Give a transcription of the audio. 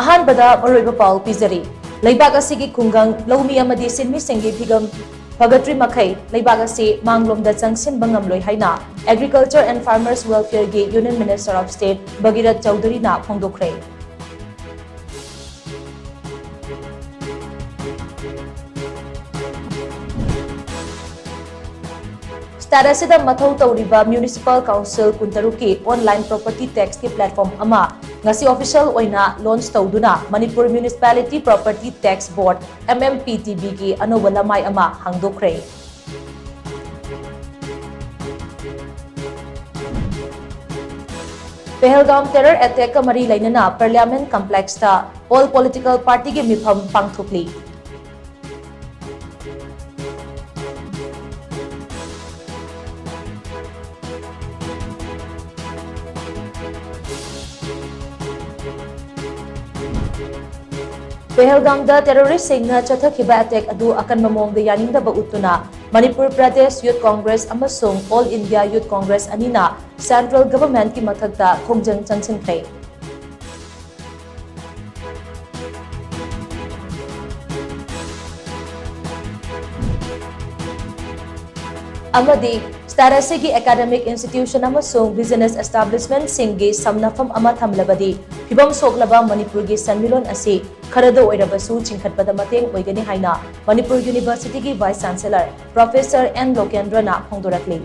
अहानबदा मरोइबा पाउ पिजरी लेबाग असिगी खुंगंग लौमी अमदी सिनमी सेंगी फिगम फगत्रि मखै लेबाग असि मांगलोमदा चंगसिन बंगमलोय हाइना एग्रीकल्चर एंड फार्मर्स वेलफेयर गी union minister of state Bhagirath Chaudhary ना फोंदोखरे स्टारसिदा मथौ तौरिबा म्युनिसिपल काउंसिल कुंतरुकी ऑनलाइन प्रॉपर्टी टैक्स की प्लेटफॉर्म अमा ngasi official oina launch tawduna Manipur Municipality Property Tax Board MMPTB ki anoba lamai ama hangdokre Pahalgam terror attack ka mari lainana Parliament complex ta all political party ki mifam pangthukli Pahalgamda terrorist singna chathakhiba attack adu akan mamongda yaningdaba utuna Manipur Pradesh Youth Congress amasung All India Youth Congress anina central government ki mathakta khongjang changsinkhre amadi Starasigi academic institution amasung business establishment singgi samnafam ama thamlabadi Pibam soklaba Manipur gi sanmilon asi kharado oirabasu chingkhatpada mateng oigani haina Manipur University gi vice chancellor Professor N Lokendra na phongdorakli